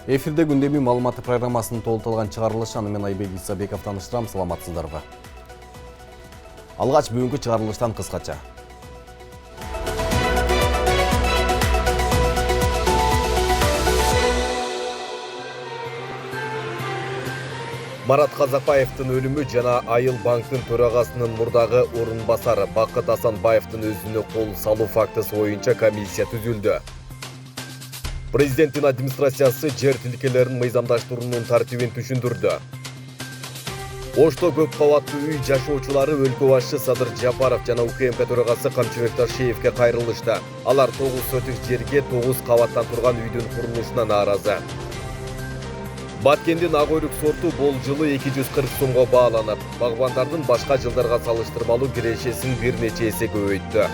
Эфирде күндеми маалыматы программасының толтырылған чыгарылышы анымен Айбек Исабеков таныштырам, саламатсыздарбы. Алгач бүгүнкү чыгарылыштан кыскача. Марат Казакбаевдин өлүмү жана Айыл банктын төрагасынын мурдагы орун басары Бакыт Асанбаевдин өзүнө кол салуу фактысы боюнча комиссия түзүлдү. Президенттин администрациясы жер тилкелерин мыйзамдаштыруунун тартибин түшүндүрдү. Ошто көп кабаттуу үй жашоочулары өлкө башчы Садыр Жапаров жана УКМК төрагасы Камчыбек Ташиевке кайрылышты. Алар 9 сотик жерге 9 кабаттан турган үйдүн курулушуна нааразы. Баткендин ак өйрүк сорту бул жылы 240 сомго бааланып, багбандардын башка жылдарга салыштырмалуу кирешесин бир нече эсе көбөйттү.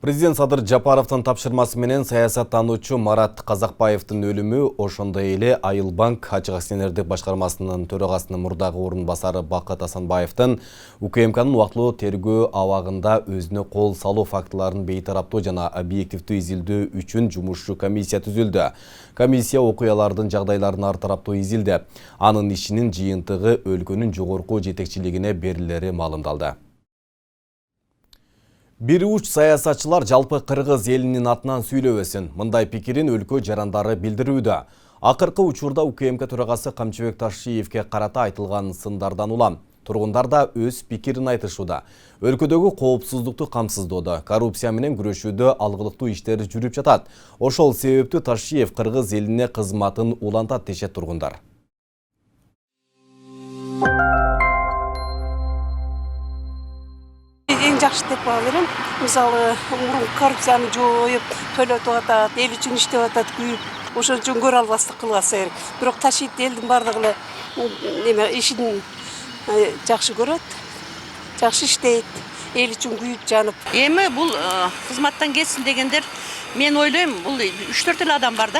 Президент Садыр Жапаровдун тапшырмасы менен саясаттануучу Марат Казакбаевдин өлүмү, ошондой эле Айыл банк ачык акционердик башкармасынын төрагасынын мурдагы орун басары Бакыт Асанбаевдин УКМКнын убактылуу тергөө абагында өзүнө кол салуу фактыларын бейтараптуу жана объективдүү изилдөө үчүн жумушчу комиссия түзүлдү. Комиссия окуялардын жагдайларын ар тараптуу изилди. Анын ишинин жыйынтыгы өлкөнүн жогорку жетекчилигине берилери маалымдалды. Бир уч саясатчылар жалпы кыргыз элинин атынан сүйлөбөсүн. Мындай пикирин өлкө жарандары билдирүүдө. Акыркы учурда УКМК төрагасы Камчыбек Ташиевке карата айтылган сындардан улам тургундар да өз пикирин айтышууда. Өлкөдөгү коопсуздукту камсыздоодо, коррупция менен күрөшүүдө алгылыктуу иштер жүрүп жатат. Ошол себептүү Ташиев кыргыз элине кызматын улантат дешет тургундар. Жакшы деп берем. Мисалы, коррупцияны жоюп, төлөтүп атат, эл үчүн иштеп атат, күйүп, ошон үчүн көрө албастык кылбаса керек. Бирок Ташиев элдин бардыгы эле ишин жакшы көрөт, жакшы иштейт, эл үчүн күйүп жанып. Эми бул кызматтан кетсин дегендер, мен ойлойм, бул 3-4 эле адам бар да.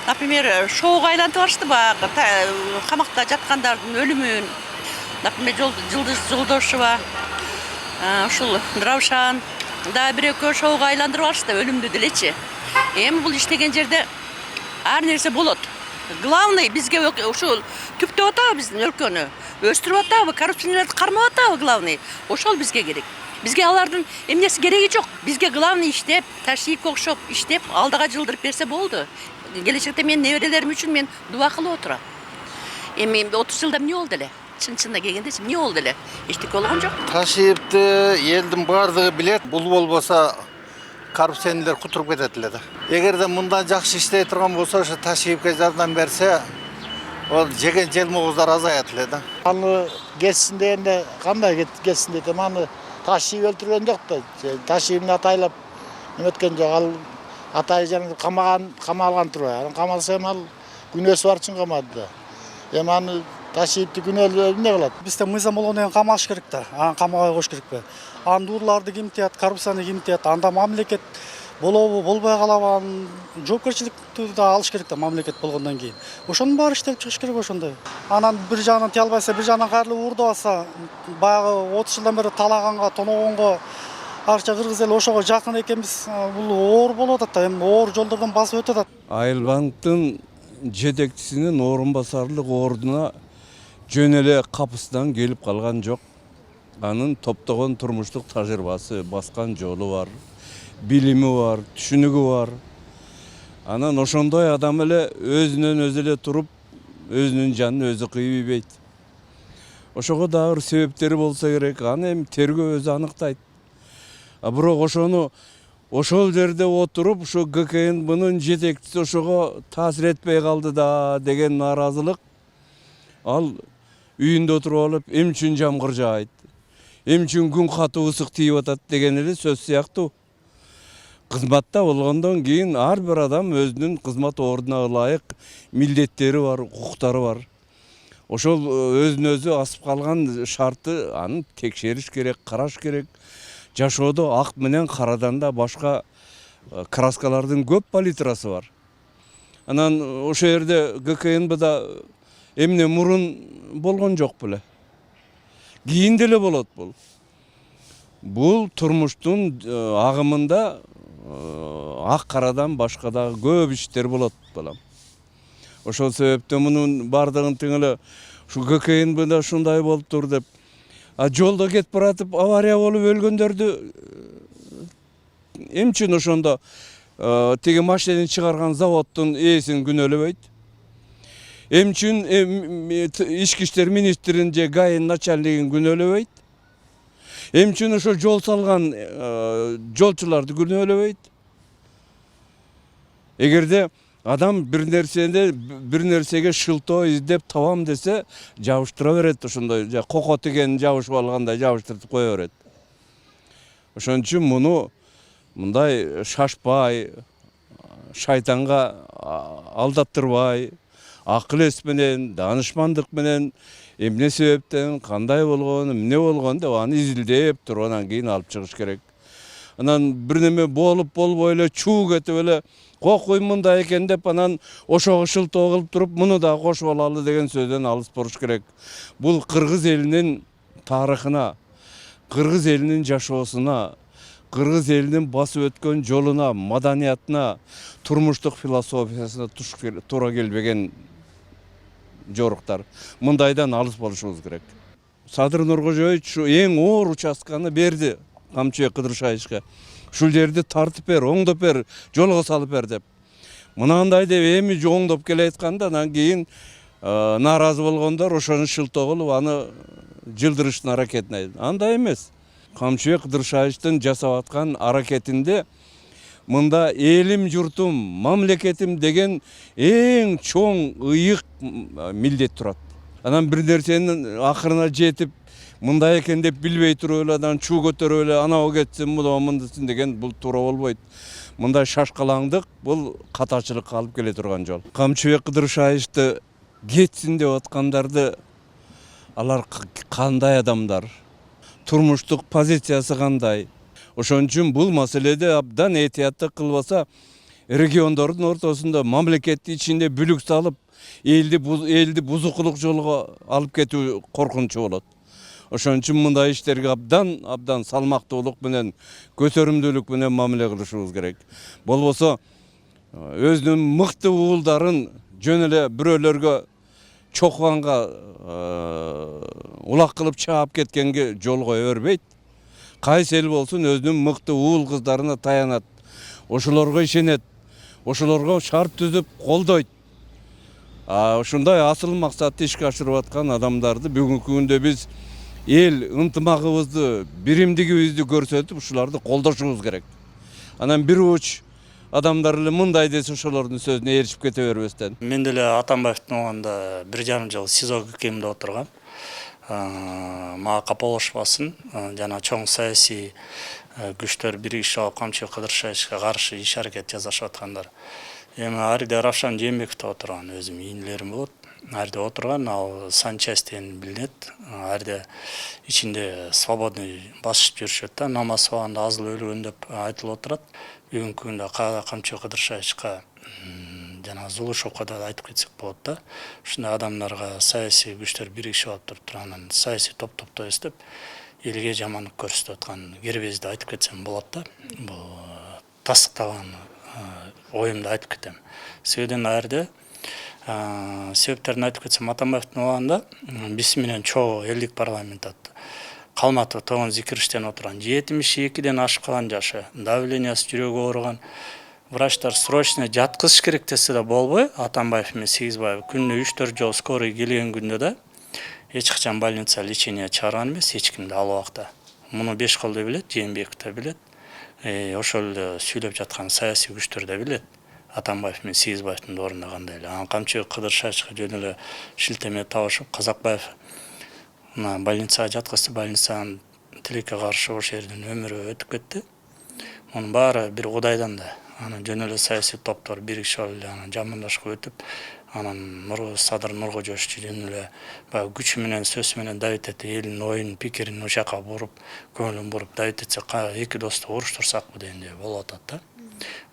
Например, шоуга айлантып барышты баягы камакта жаткандардын өлүмүн. Например, Жылдыз Жолдошева, ушул Раушан да бир-экөө шоуга айландырып алышты өлүмдү делечи. Эми бул иштеген жерде ар нерсе болот. Главный бизге ушул түптөп атабы биздин өлкөнү, өстүрүп атабы, коррупционерлерди кармап атабы главный. Ошол бизге керек. Бизге алардын эмнеси кереги жок. Бизге главный иштеп, Ташиевке окшоп иштеп, алдыга жылдырып берсе болду. Келечекте мен неберелерим үчүн мен дуба кылып отурам. Эми 30 жылда эмне болду эле? Чын-чынына келгенде эмне болду эле? Эчтеке болгон жок. Ташиевди элдин бардыгы билет. Бул болбосо коррупционерлер кутуруп кетет эле да. Эгерде мындан жакшы иштей турган болсо, ошо Ташиевке жардам берсе, ол жеген желмогуздар азаят эле да. Аны кетсин дегенде кандай кетсин дейт, аны Ташиев өлтүргөн жок да. Ташиевдин атайлап эметкен жок. Ал атай жана камалган турбайбы. Камалса ал күнөөсү бар үчүн камады да. Эми аны Ташиевди күнөөлөө эмне кылат? Бизде мыйзам болгондон кийин камалыш керек да. Аны камага коюш керекпи? Андуурларды ким тият, коррупцияны ким тият? Анда мамлекет болобу, болбой калабы, анын жоопкерчиликти да алыш керек да мамлекет болгондон кийин. Ошонун баары иштелип чыгыш керек ошондой. Анан бир жагынан тие албайса, бир жагынан кайрылып уурдап алса, баягы 30 жылдан бери талаганга, тоногонго арча кыргыз эли ошого жакын экенбиз. Бул оор болуп атат да, эми оор жолдордон басып өтүп атат. Айыл банктын жетекчисинин орун басарлык ордуна жөн эле капысынан келип калган жок. Анын топтогон турмуштук тажрыйбасы, баскан жолу бар, билими бар, түшүнүгү бар. Анан ошондой адам эле өзүнөн өзү эле туруп, өзүнүн жанын өзү кыйып ийбейт. Ошого дагы бир себептери болсо керек. Аны эми тергөө өзү аныктайт. Бирок ошол жерде отуруп, ошо ГКН мунун жетекчиси ошого таасир этпей калды да деген нааразылык. Ал үйүндө отуруп алып, эмне үчүн жамгыр жаайт, эмне үчүн күн катуу ысык тийип атат деген эле сөз сыяктуу. Кызматта болгондон кийин ар бир адам өзүнүн кызмат ордуна ылайык милдеттери бар, укуктары бар. Ошол өзүнө өзү асып калган шарты аны текшериш керек, караш керек. Жашоодо ак менен карадан да башка краскалардын көп палитрасы бар. Анан ошол жерде ГКНБда эмне мурун болгон жок беле. Кийин деле болот бул. Бул турмуштун агымында ак карадан башка дагы көп иштер болот балам. Ошол себептен мунун бардыгын теңеле ушу ГКНБда ушундай болуптур деп. Жолдо кетип баратып авария болуп өлгөндөрдү эмне үчүн ошондо тиги машинени чыгарган заводдун ээсин күнөөлөбөйт? Эмне үчүн ички иштер министрин же ГАИнин начальнигин күнөөлөбөйт? Эмне үчүн ошо жол салган жолчуларды күнөөлөбөйт? Эгерде адам бир нерсеге шылтоо издеп табам десе, жабыштыра берет ошондой, кoko тигенин жабышып алгандай жабыштырып кое берет. Ошон үчүн муну мындай шашпай, шайтанга алдаттырбай, акыл эс менен, данышмандык менен эмне себептен, кандай болгон, эмне болгон деп аны изилдеп туруп анан кийин алып чыгыш керек. Анан бир неме болбой эле чуу кетип эле кокуй мындай экен деп анан ошого шылтоо кылып туруп муну да кошуп алалы деген сөздөн алыс болуш керек. Бул кыргыз элинин тарыхына, кыргыз элинин жашоосуна, кыргыз элинин басып өткөн жолуна, маданиятына, турмуштук философиясына туура келбеген жоруктар. Мындайдан алыс болушубуз керек. Садыр Нуркожоевич ушу эң оор участканы берди Камчыбек Кыдыршайычка. Ушул жерди тартып бер, оңдоп бер, жолго салып бер деп. Мынандай деп эми оңдоп келатканда анан кийин нааразы болгондор ошону шылтоо кылып аны жылдырыштын аракетине. Андай эмес. Камчыбек Кыдыршайычтын жасап аткан аракетинде мында элим, журтум, мамлекетим деген эң чоң ыйык милдет турат. Анан бир нерсенин акырына жетип мындай экен деп билбей туруп эле анан чуу көтөрүп эле анау кетсин, мынау мындасин деген бул туура болбойт. Мындай шашкалаңдык бул катачылыкка алып келе турган жол. Камчыбек Кыдыршайычты кетсин деп аткандарды алар кандай адамдар? Турмуштук позициясы кандай? Ошон үчүн бул маселеде абдан этияттык кылбаса, региондордун ортосунда мамлекеттин ичинде бүлүк салып, элди бузукулук жолго алып кетүү коркунучу болот. Ошон үчүн мындай иштерге абдан салмактуулук менен, көтөрүмдүүлүк менен мамиле кылышыбыз керек. Болбосо өзүнүн мыкты уулдарын жөн эле бирөөлөргө чокуганга улак кылып чаап кеткенге жол кое бербейт. Кайсы эл болсун өзүнүн мыкты уул кыздарына таянат. Ошолорго ишенет. Ошолорго шарт түзүп колдойт. Ушундай асыл максатты ишке ашырып аткан адамдарды бүгүнкү күндө биз эл ынтымагыбызды, биримдигибизди көрсөтүп ушуларды колдошубуз керек. Анан бир уч адамдар эле мындай десе ошолордун сөзүнө ээрчип кете бербестен. Мен деле Атамбаевдин убагында 1,5 жыл СИЗО КМде отургам. Мага капалашпасын, жана чоң саясий күчтөр биригишип алып Камчыбек Кыдыршайычка каршы иш аракет жасашып аткандар. Эми Арде Равшан Жээнбеков отурган, өзүм ийнелерим болот. Арде отурган, ал санчасть деген билинет. Арде ичинде свободный басып жүрүшөт да, намаз убагында азыл өлгөн деп айтылып отурат. Бүгүнкү күндө Камчыбек Кыдыршайычка жана Зулушевко да айтып кетсек болот да. Ушундай адамдарга саясий күчтөр биригишип алып туруп анан саясий топ-топто эстеп элге жамандык көрсөтүп аткан кербезди айтып кетсем болот да. Бул тастыктаган оюмду айтып кетем. Себебинен Арде себептерин айтып кетсем, Атамбаевдин убагында биз менен чогуу элдик парламент Калматов Тоғон Зикириштен отурган 72ден ашып калган жашы, давлениясы жүрөгү ооруган врачтар срочно жаткызыш керек десе да болбой, Атамбаев менен Сегизбаев күнүнө 3-4 жолу скорый келген күндө да эч качан больница лечение чыгарган эмес эч кимди ал убакта. Муну Бешкол да билет, Жээнбеков да билет. Ошол эле сүйлөп жаткан саясий күчтөр да билет. Атамбаев менен Сегизбаевдин ордунда кандай эле. Анан Камчыбек Кыдыршайычка жөн эле шилтеме табышып, Казакбаев больницага жаткызды, больницанын тилекке каршы ошол жерден өмүрү өтүп кетти. Мунун баары бир Кудайдан да. Анан жөн эле саясий топтор биригишип алып эле жамандашып өтүп, анан Садыр Нуркожоевич жөн эле баягы күчү менен, сөз менен давить этти, элдин оюн, пикирин ушака буруп, көңүлүн буруп давить этсе, эки досту уруштурсакпы дегендей болуп атат да.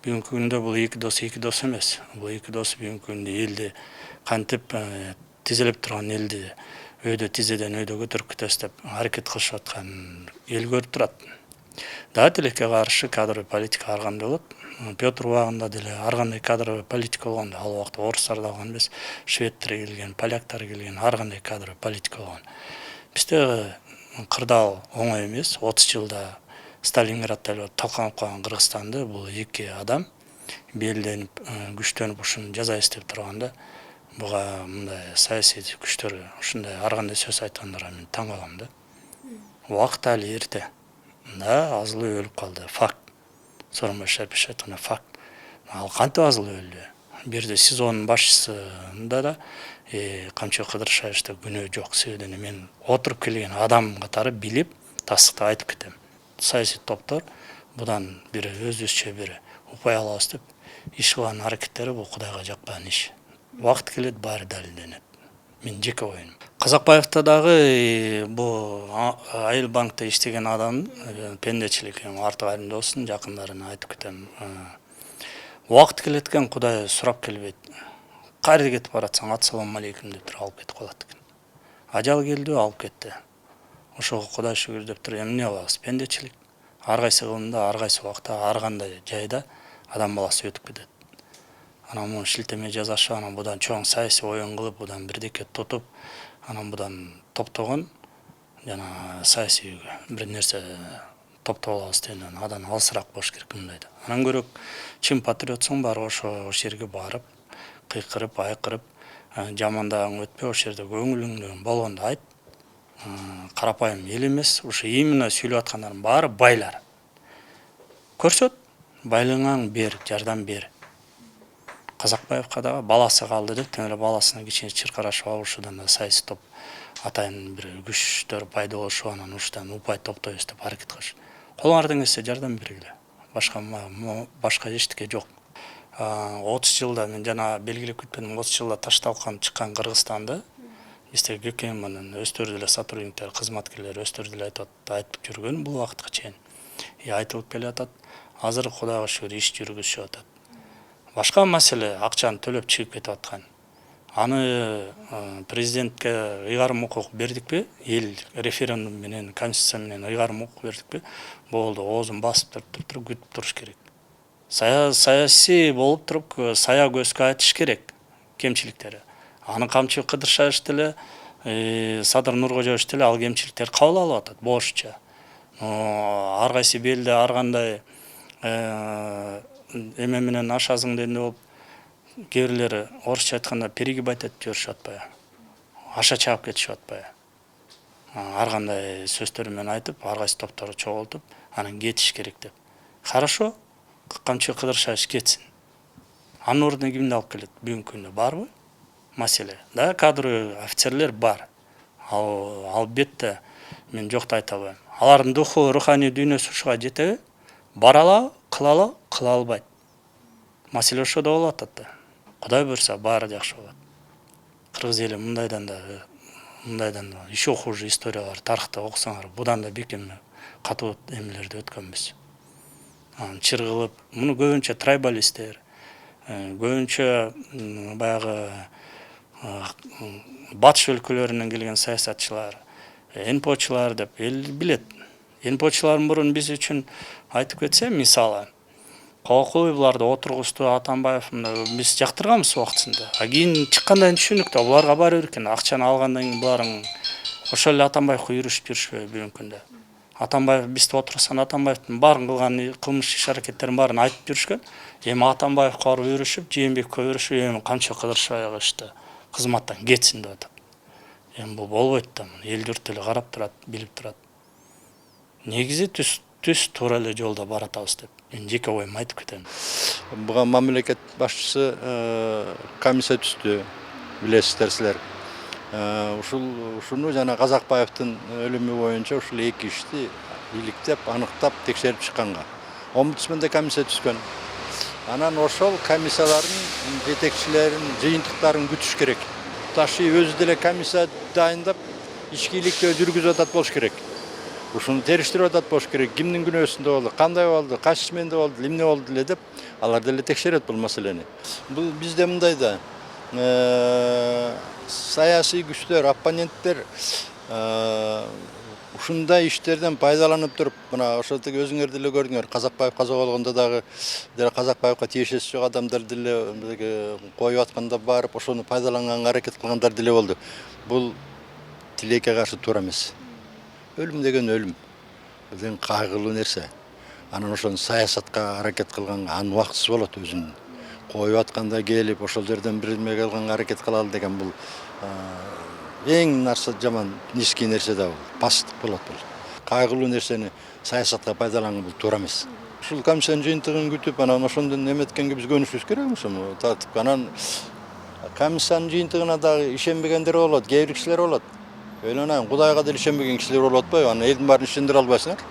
Бүгүнкү күндө бул эки дос эмес. Бул эки дос бүгүнкү күндө элди кантип тизилип турган элди өйдө тизеден өйдө көтөрүп кетебиз деп аракет кылышып аткан эл көрүп турат. Да, тилекке каршы кадровый политика ар кандай болот. Петр убагында деле ар кандай кадровый политика болгондо, ал убакта орустар да болгон эмес, шведтер келген, поляктар келген, ар кандай кадровый политика болгон. Бизде кырдаал оңой эмес. 30 жылда Сталинградда эле талканып калган Кыргызстанды бул эки адам белденип, күчтөнүп ушуну жаза издеп турганда, буга мындай саясий күчтөр ушундай ар кандай сөз айткандарга мен таң калам да. Убакыт али эрте. Да, Азылбек өлүп калды. Факт. Сооронбай Шарипович айткандай факт. Ал кантип Азылбек өлдү? Бир жерде СИЗОнун башчысында да Камчыбек Кыдыршаевичте күнөө жок. Себебинен мен отуруп келген адам катары билип, тастыктап айтып кетем. Саясий топтор будан бири өзүбүзчө бири упай алабыз деп иш кылган аракеттери бул Кудайга жакпаган иш. Убакыт келет баары далилденет. Мен жеке оюм. Казакбаевта дагы бул Айыл банкта иштеген адам пендечилик артык айымда болсун, жакындарына айтып кетем. Убакыт келет экен, Кудай сурап келбейт. Кайра кетип баратсаң, ассаламу алейкум деп туруп алып кетип калат экен. Ажал келди, алып кетти. Ошого Кудай шүгүр деп туруп эмне кылабыз? Пендечилик. Ар кайсы кылымда, ар кайсы убакта, ар кандай жайда адам баласы өтүп кетет. Анан муну шилтеме жасашып, анан будан чоң саясий оюн кылып, будан бирдеке тутуп, анан будан топтогон жана саясий бир нерсе топтоп алабыз дегенден адан алысыраак болуш керек мындайда. Анан көрөк чын патриотсуң, бар ошо жерге барып, кыйкырып, айкырып, жамандагың өтпөй, ошол жерде көңүлүңдө болгондо айт. Карапайым эл эмес, ушу именно сүйлөп аткандардын баары байлар. Көрсөт, байлыгыңан бер, жардам бер. Казакбаевка дагы баласы калды деп, тем эле баласына кичине чыркырашып алышуудан да саясий топ атайын бир күчтөр пайда болушуп, анан ушудан упай топтойбуз деп аракет кылыш. Колуңардан келсе жардам бергиле. Башка эчтеке жок. 30 жылда мен жана белгилеп кетпедим, 30 жылда ташталган чыккан Кыргызстанды бизде ГКМ менен өздөрү деле сотрудниктер, кызматкерлер өздөрү деле айтып жүргөн бул убакытка чейин. Айтылып келатат. Азыр Кудайга шүгүр иш жүргүзүшүп атат. Башка маселе акчаны төлөп чыгып кетип аткан. Аны президентке ыйгарым укук бердикпи? Эл референдум менен, конституция менен ыйгарым укук бердикпи? Болду, оозун басып туруп күтүп туруш керек. Саясий болуп туруп, сая көзгө айтыш керек кемчиликтери. Аны Камчыбек Кыдыршаевич деле, Садыр Нуркожоевич деле ал кемчиликтерди кабыл алып атат бошча. Ар кайсы белде ар кандай эме менен ашасың дегенде болуп, кээ бирлери орусча айтканда перегибать этип жүрүшүп атпайбы? Аша чаап кетишип атпайбы? Ар кандай сөздөр менен айтып, ар кайсы топторду чогултуп, анан кетиш керек деп. Хорошо, Камчыбек Кыдыршаевич кетсин. Анын ордуна кимди алып келет? Бүгүнкү күндө барбы? Маселе. Да, кадровый офицерлер бар. Албетте мен жокто айта албайм. Алардын духу, руханий дүйнөсү ушуга жетеби? Барала, кылала, кыла албайт. Маселе ошодо болуп атат да. Кудай буйрса баары жакшы болот. Кыргыз эли мындайдан да еще хуже историялар тарыхта окусаңар, будан да бекем катуу эмелерди өткөнбүз. Чыргылып, муну көбүнчө трайбалисттер, көбүнчө баягы батыш өлкөлөрүнөн келген саясатчылар, НПОчулар деп эл билет. НПОчулар мурун биз үчүн айтып кетсе, мисалы, кокуй буларды отургузду, Атамбаев биз жактырганбыз убактысында. Кийин чыккандан түшүндүк да, буларга баары бир экен. Акчаны алгандан кийин буларың ошол эле Атамбаевка үйрөшүп жүрүшпөйбү бүгүнкү күндө. Атамбаев бизде отурсаң, Атамбаевдин баарын кылган кылмыш иш аракеттерин баарын айтып жүрүшкөн. Эми Атамбаевка барып үйрөшүп, Жээнбековго үйрөшүп, эми Камчыбек Кыдыршаевичти кызматтан кетсин деп атат. Эми бул болбойт да, эл журт деле карап турат, билип турат. Негизи түз туура эле жолдо баратабыз деп мен жеке оюм айтып кетем. Буга мамлекет башчысы комиссия түздү, билесиздер силер. Ушуну жана Казакбаевдин өлүмү боюнча ушул эки ишти иликтеп, аныктап, текшерип чыкканга омбудсменде комиссия түзгөн. Анан ошол комиссиялардын жетекчилерин, жыйынтыктарын күтүш керек. Ташиев өзү деле комиссия дайындап, ички иликтөө жүргүзүп атат болуш керек. Ушуну териштирип атат болуш керек. Кимдин күнөөсүндө болду, кандай болду, кайсы сменде болду, эмне болду деле деп, алар деле текшерет бул маселени. Бул бизде мындай да, саясий күчтөр, оппоненттер ушундай иштерден пайдаланып туруп, мына ошол тиги өзүңөр деле көрдүңөр, Казакбаев каза болгондо дагы Казакбаевка тиешеси жок адамдар деле коюп атканда барып, ошону пайдаланганга аракет кылгандар деле болду. Бул тилекке каршы туура эмес. Өлүм деген өлүм. Бул деген кайгылуу нерсе. Анан ошону саясатка аракет кылганга анын убактысы болот өзүнүн. Коюп атканда келип, ошол жерден бир неме кылганга аракет кылалы деген бул эң нарса жаман низкий нерсе да бул. Пасттык болот бул. Кайгылуу нерсени саясатка пайдаланган бул туура эмес. Ушул комиссиянын жыйынтыгын күтүп, анан ошондон эметкенге биз көнүшүбүз керек ошону тартып. Анан комиссиянын жыйынтыгына дагы ишенбегендер болот, кээ бир кишилер болот. Ойлонайм, Кудайга деле ишенбеген кишилер болуп атпайбы? Анан элдин баарын ишендире албайсыңар.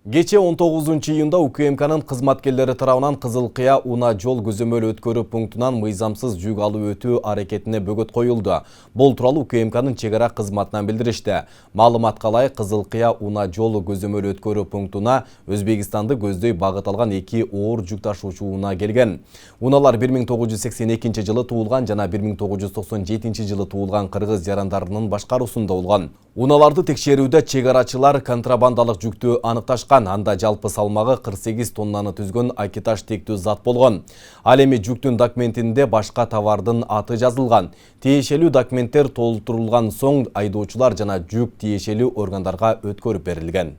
Кече 19-июнда УКМКнын кызматкерлери тарабынан Кызыл Кыя Уна жол көзөмөл өткөрүү пунктунан мыйзамсыз жүк алуу өтүү аракетине бөгөт коюлду. Бул тууралуу УКМКнын чек ара кызматынан билдиришти. Маалыматка ылайык, Кызыл Кыя Уна жол көзөмөл өткөрүү пунктуна Өзбекстанды көздөй багыт алган 2 оор жүк ташуучу Уна келген. Уналар 1982 жылы туулган жана 1997 жылы туулган кыргыз жарандарынын башкаруусунда болгон. Уналарды текшерүүдө чек арачылар контрабандалык жүктү аныкташкан. Анда жалпы салмагы 48 тоннаны түзгөн акиташ тектүү зат болгон. Ал эми жүктүн документинде башка товардын аты жазылган. Тиешелүү документтер толтурулган соң айдоочулар жана жүк тиешелүү органдарга өткөрүп берилген.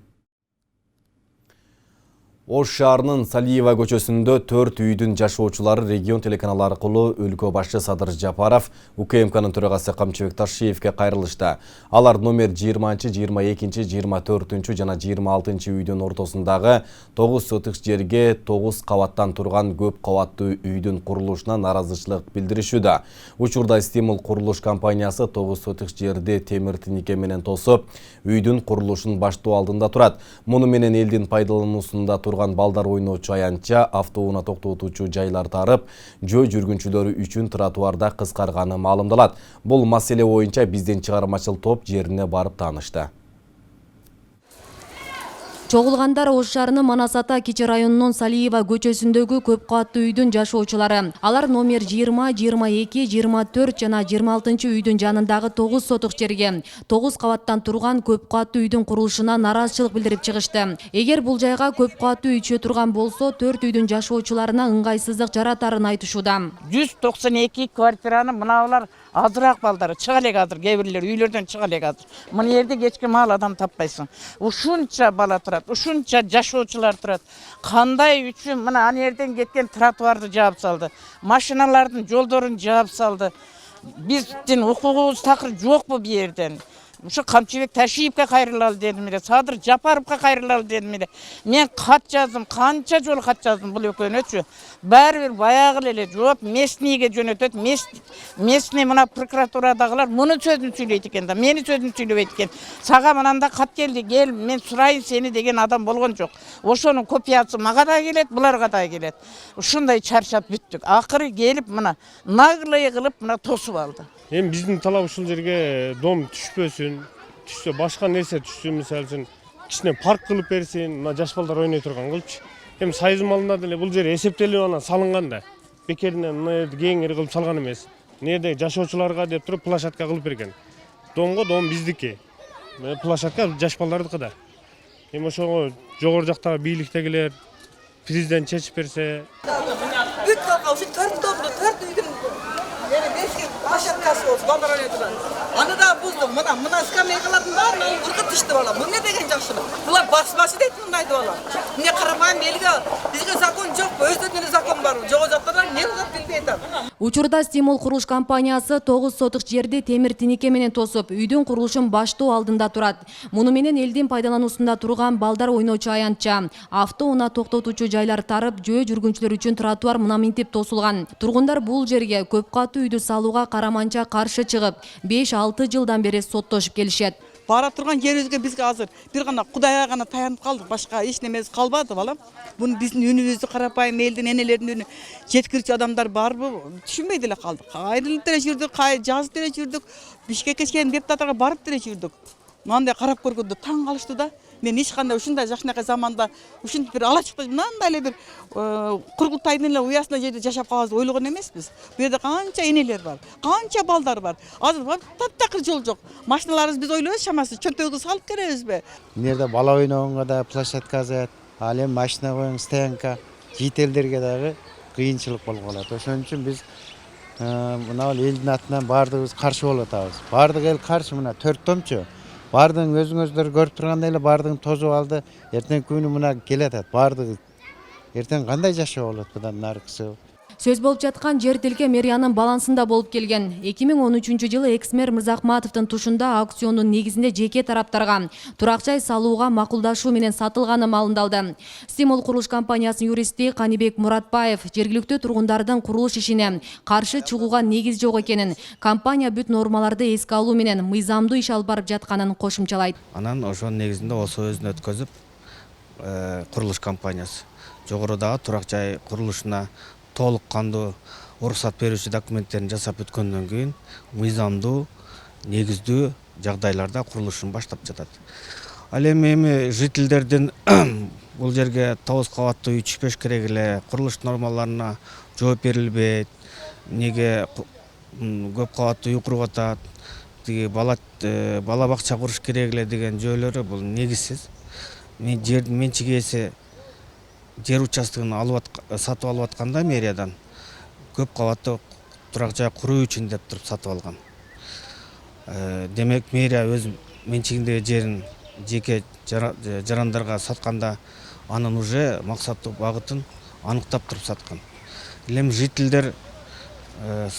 Ош шаарынын Салиева көчөсүндө 4 үйдүн жашоочулары регион телеканалы аркылуу өлкө башчы Садыр Жапаров УКМКнын төрагасы Камчыбек Ташиевке кайрылышты. Алар номер 20, 22, 24 жана 26 үйдүн ортосундагы 9 сотык жерге 9 кабаттан турган көп кабаттуу үйдүн курулушуна наразычылык билдиришүүдө. Учурда Стимул курулуш компаниясы 9 сотык жерди темир тинике менен тосуп, үйдүн курулушун баштоо алдында турат. Муну менен элдин пайдалануусунда турган балдар ойноочу аянтча автоунаа токтотуучу жайлар тарып, жөө жүргүнчүлөрү үчүн тротуарда кыскарганы маалымдалат. Бул маселе боюнча биздин чыгармачыл топ жерине барып таанышты. Чогулгандар Ош шаарынын Манас-Ата Кичи районунун Салиева көчөсүндөгү көп кабаттуу үйдүн жашоочулары. Алар номер 20, 22, 24 жана 26 үйдүн жанындагы 9 сотук жерге 9 кабаттан турган көп кабаттуу үйдүн курулушуна наразычылык билдирип чыгышты. Эгер бул жайга көп кабаттуу үй түшө турган болсо, 4 үйдүн жашоочуларына ыңгайсыздык жаратарын айтышууда. 192 квартираны мыналар азыраак балдары чыга элек азыр, кээ бирлер үйлөрдөн чыга элек азыр. Мына жерде кечки маал адам таппайсың. Ушунча бала турат, ушунча жашоочулар турат. Кандай үчүн мына аны жерден кеткен тротуарды жаап салды. Машиналардын жолдорун жаап салды. Биздин укугубуз такыр жокпу бу жерден? Ушу Камчыбек Ташиевке кайрылалы дедим эле, Садыр Жапаровка кайрылалы дедим эле. Мен кат жаздым, канча жолу кат жаздым бул экөөнөчү. Баары бир баягы эле жооп местныйге жөнөтөт. Местный мына прокуратурадагылар муну сөзүн сүйлөйт экен да, мени сөзүн сүйлөбөйт экен. Сага мынанда кат келди, кел, мен сурайын сени деген адам болгон жок. Ошонун копиясы мага да келет, буларга да келет. Ушундай чарчап бүттүк. Акыры келип мына наглый кылып мына тосуп алды. Эми биздин талап ушул жерге дом түшпөсүн, түшсө башка нерсе түшсүн, мисалы үчүн кичине парк кылып берсин, мына жаш балдар ойной турган кылчу. Эми сайыз малына деле бул жер эсептелип анан салынган да. Бекеринен мына жерди кеңири кылып салган эмес. Мына жерде жашоочуларга деп туруп площадка кылып берген. Домго дом биздики. Площадка жаш балдардыкы да. Эми ошого жогору жактагы бийликтегилер президент чечип берсе, бүт калган ушу 4 домду 4 үйдүн площадкасы болсун, балдар ойной турган. Аны да буздук. Мына скамейкалардын баарын кыргыт тышты бала. Бул не деген жакшылык? Булар басмасы дейт мындайды бала. Эмне карабайм элге бизге закон жокпу? Өздөрүнүн закон барбы? Жок заттар не кылып билбей атат. Учурда Стимул курулуш компаниясы 9 сотук жерди темир тинике менен тосуп, үйдүн курулушун баштоо алдында турат. Муну менен элдин пайдалануусунда турган балдар ойноочу аянтча автоунаа токтотуучу жайлар тарып, жөө жүргүнчүлөр үчүн тротуар мынаминтип тосулган. Тургундар бул жерге көп кабаттуу үйдү салууга караманча каршы чыгып, 5-6 жылдан бери соттошуп келишет. Бара турган жерибизге бизге азыр бир гана Кудайга гана таянып калдык, башка эч немебиз калбады балам. Буну биздин үнүбүздү карапайым элдин энелердин үнү жеткирүүчү адамдар барбы? Түшүнбөй деле калдык. Айрылып деле жүрдүк, жазып деле жүрдүк. Бишкекке чейин депутаттарга барып деле жүрдүк. мынандай карап көргөндө таң калышты да. Мен эч кандай ушундай жакшынакай заманда ушинтип бир ала чыкты мындай эле бир кургултайдын эле уясында жерде жашап калабыз деп ойлогон эмеспиз. Бу жерде канча энелер бар, канча балдар бар. Азыр таптакыр жол жок. Машиналарыбыз биз ойлойбуз шамасы чөнтөгү салып керебизби? Мына жерде бала ойногонго да площадка азат, ал эми машина коюн стоянка, жителдерге дагы кыйынчылык болуп калат. Ошон үчүн биз мына элдин атынан баардыгыбыз каршы болуп атабыз. Баардык эл каршы, мына 4 томчу. Баардыгын өзүңүздөр көрүп тургандай эле баардыгын тозуп алды. Эртең күнү мына келатат. Баардыгы эртең кандай жашоо болот мындан наркысы? Сөз болуп жаткан жер тилке мэриянын балансында болуп келген. 2013-жылы экс-мэр Мырзахматовдун тушунда аукциондун негизинде жеке тараптарга турак жай салууга макулдашуу менен сатылганы малындалды. Стимул курулуш компаниясынын юристи Канибек Муратбаев жергиликтүү тургундардын курулуш ишине каршы чыгууга негиз жок экенин, компания бүт нормаларды эске алуу менен мыйзамдуу иш алып барып жатканын кошумчалайт. Анан ошонун негизинде осо-өзүн өткөзүп, курулуш компаниясы жогорудагы турак жай курулушуна толук кандуу уруксат берүүчү документтерин жасап өткөндөн кийин мыйзамдуу негиздүү жагдайларда курулушун баштап жатат. Ал эми жителдердин бул жерге 9 кабаттуу үй түшпөш керек эле, курулуш нормаларына жооп берилбейт, неге көп кабаттуу үй куруп атат, тиги бала бакча куруш керек эле деген жөөлөрү бул негизсиз. Жердин менчик ээси жер участогун сатып алып атканда мэриядан көп кабаттуу турак жай куруу үчүн деп туруп сатып алган. Демек мэрия өз менчигиндеги жерин жеке жарандарга сатканда анын уже максаттуу багытын аныктап туруп саткан. Эми жителдер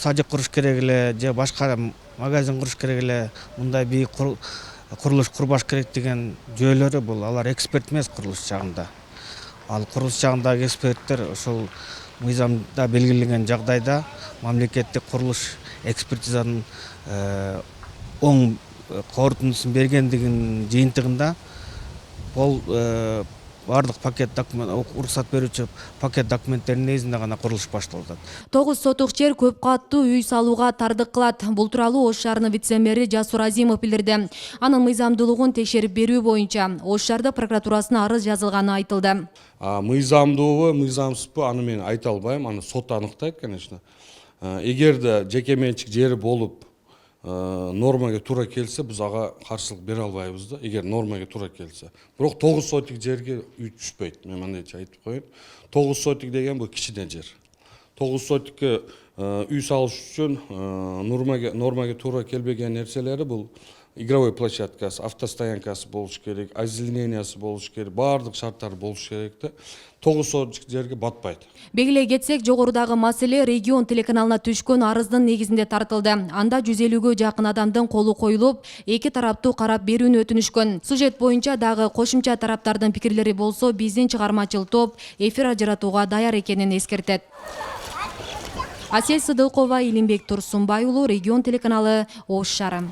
садик куруш керек эле же башка магазин куруш керек эле, мындай бийик курулуш курбаш керек деген жөөлөрү бул алар эксперт эмес курулуш жагында. Ал курулуш жагындагы эксперттер ошол мыйзамда белгиленген жагдайда мамлекеттик курулуш экспертизанын оң корутундусун бергендигинин жыйынтыгында бул бардык пакет документ, уруксат берүүчү пакет документтеринин негизинде гана курулуш башталат. 9 сотук жер көп каттуу үй салууга тардык кылат. Бул тууралуу Ош шаарынын вице-мэри Жасур Азимов билдирди. Анын мыйзамдуулугун текшерип берүү боюнча Ош шаардык прокуратурасына арыз жазылганы айтылды. Мыйзамдуубу, мыйзамсызбы аны мен айта албайм, аны сот аныктайт, конечно. Эгерде жеке менчик жери болуп нормага туура келсе, биз ага каршылык бере албайбыз да, эгер нормага туура келсе. Бирок 9 сотик жерге үй түшпөйт. Мен мындайча айтып коеюн. 9 сотик деген бул кичине жер. 9 сотикке үй салыш үчүн нормага туура келбеген нерселери бул игровой площадкасы, автостоянкасы болуш керек, озеленениясы болуш керек, баардык шарттары болуш керек да. 9 сотик жерге батпайт. Белгилей кетсек, жогорудагы маселе регион телеканалына түшкөн арыздын негизинде тартылды. Анда 150гө жакын адамдын колу коюлуп, эки тараптуу карап берүүнү өтүнүшкөн. Сюжет боюнча дагы кошумча тараптардын пикирлери болсо, биздин чыгармачыл топ эфир ажыратууга даяр экенин эскертет. Асель Сыдыкова, Илимбек Турсунбай уулу, Регион телеканалы, Ош шаары.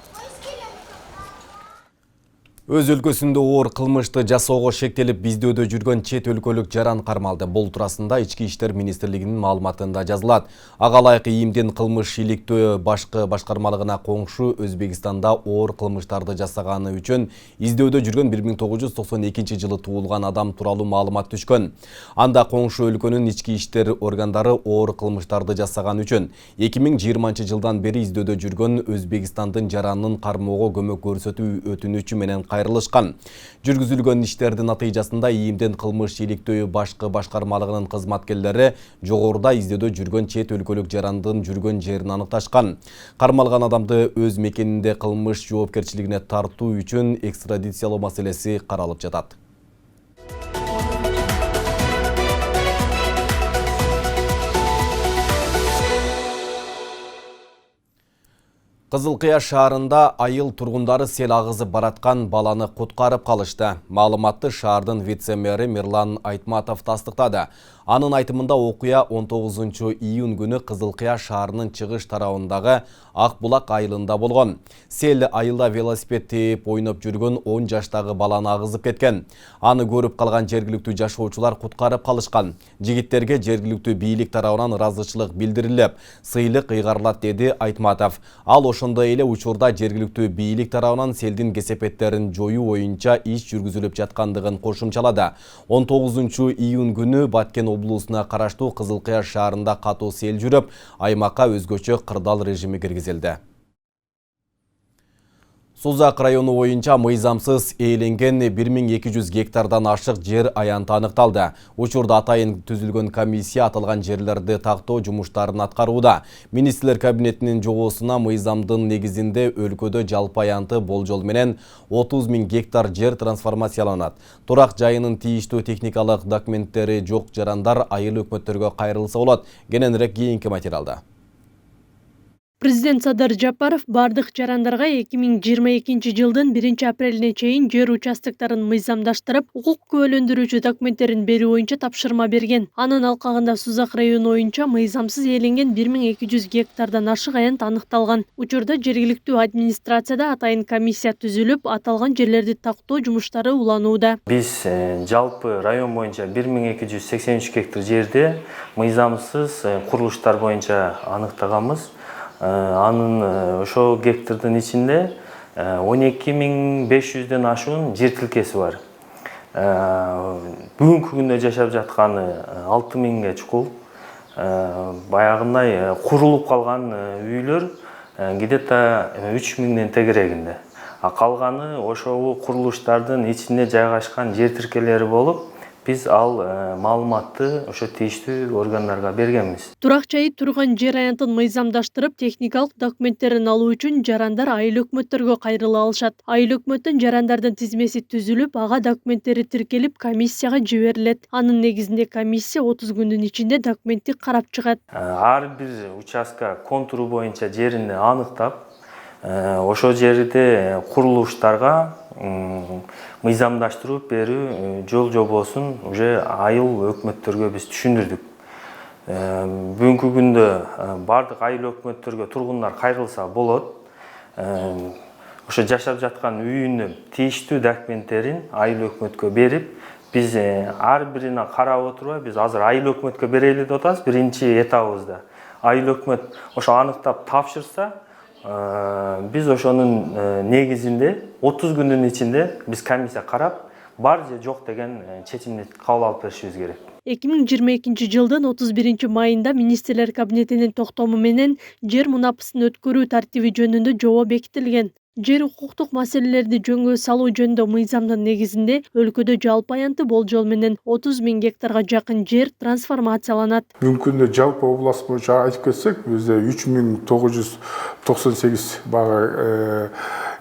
Өз өлкөсүндө оор кылмышты жасоого шектелип биздөөдө жүргөн чет өлкөлүк жаран кармалды. Бул туурасында Ички иштер министрлигинин маалыматында жазылат. Ага ылайык ийимдин кылмыш иликтөө башкы башкармалыгына коңшу Өзбекстанда оор кылмыштарды жасаганы үчүн издөөдө жүргөн 1992-жылы туулган адам тууралуу маалымат түшкөн. Анда коңшу өлкөнүн ички иштер органдары оор кылмыштарды жасаган үчүн 2020-жылдан бери издөөдө жүргөн Өзбекстандын жаранын кармоого көмөк көрсөтүү өтүнүчү менен кайрылышкан. Жүргүзүлгөн иштердин натыйжасында ийимдин кылмыш иликтөө башкы башкармалыгынын кызматкерлери жогоруда издөөдө жүргөн чет өлкөлүк жарандын жүргөн жерин аныкташкан. Кармалган адамды өз мекенинде кылмыш жоопкерчилигине тартуу үчүн экстрадициялоо маселеси каралып жатат. Кызылкыя шаарында айыл тургундары сел агызып бараткан баланы куткарып калышты. Маалыматты шаардын вице-мэри Мирлан Айтматов тастыктады. Анын айтымында окуя 19-июнь күнү Кызылкыя шаарынын чыгыш тарабындагы Ак Булак айылында болгон. Сел айылда велосипед тээп ойноп жүргөн 10 жаштагы баланы агызып кеткен. Аны көрүп калган жергиликтүү жашоочулар куткарып калышкан. Жигиттерге жергиликтүү бийлик тарабынан ыраазычылык билдирилип, сыйлык ыйгарылат деди Айтматов. Ал ошондой ошондой эле учурда жергиликтүү бийлик тарабынан селдин кесепеттерин жоюу боюнча иш жүргүзүлүп жаткандыгын кошумчалады. 19-июнь күнү Баткен облусуна караштуу Кызыл Кыяш шаарында катуу сел жүрүп, аймакка өзгөчө кырдаал режими киргизилди. Созак району боюнча мыйзамсыз ээленген 1200 гектардан ашык жер аянты аныкталды. Учурда атайын түзүлгөн комиссия аталган жерлерди тактоо жумуштарын аткарууда. Министрлер кабинетинин жобосуна мыйзамдын негизинде өлкөдө жалпы аянты болжол менен 30 000 гектар жер трансформацияланат. Турак жайынын тийиштүү техникалык документтери жок жарандар айыл өкмөттөргө кайрылса болот. Кененирээк кийинки материалда. Президент Садыр Жапаров бардык жарандарга 2022 жылдын 1-апрелине чейин жер участоктарын мыйзамдаштырып, укук күбөлөндүрүүчү документтерин берүү боюнча тапшырма берген. Анын алкагында Созак району боюнча мыйзамсыз ээленген 1200 гектардан ашык аянт аныкталган. Учурда жергиликтүү администрацияда атайын комиссия түзүлүп, аталган жерлерди тактоо жумуштары уланууда. Биз жалпы район боюнча 1283 гектар жерде мыйзамсыз курулуштар боюнча аныктаганбыз. Анын ошо гектардын ичинде 12500ден ашуун жер тилкеси бар. Бүгүнкү күндө жашап жатканы 6000ге чукул. Баягындай курулуп калган үйлөр где-то 3000ден тегерегинде. Калганы ошол курулуштардын ичинде жайгашкан жер тиркелери болуп, биз ал маалыматты ошо тийиштүү органдарга бергенбиз. Турак жайы турган жер аянтын мыйзамдаштырып, техникалык документтерин алуу үчүн жарандар айыл өкмөттөргө кайрыла алышат. Айыл өкмөттүн жарандардын тизмеси түзүлүп, ага документтери тиркелип, комиссияга жиберилет. Анын негизинде комиссия 30 күндүн ичинде документти карап чыгат. Ар бир участка контуру боюнча жерин аныктап, ошол жерде курулуштарга мыйзамдаштырып берүү жол жобосун уже айыл өкмөттөргө биз түшүндүрдүк. Бүгүнкү күндө бардык айыл өкмөттөргө тургундар кайрылса болот. Ошо жашап жаткан үйүнүн тийиштүү документтерин айыл өкмөткө берип, биз ар бирине карап отурбай, биз азыр айыл өкмөткө берели деп атабыз. Биринчи этабыбызда айыл өкмөт ошо аныктап тапшырса, биз ошонун негизинде 30 күндүн ичинде биз комиссия карап, бар же жок деген чечимди кабыл алып беришибиз керек. 2022 жылдын 31 майында Министрлер кабинетинин токтому менен жер мунапысын өткөрүү тартиби жөнүндө жобо бекитилген. Жер укуктук маселелерди жөнгө салуу жөнүндө мыйзамдын негизинде өлкөдө жалпы аянты болжол менен 30 000 гектарга жакын жер трансформацияланат. Бүгүнкү күндө жалпы область боюнча айтып кетсек, бизде 3998 багы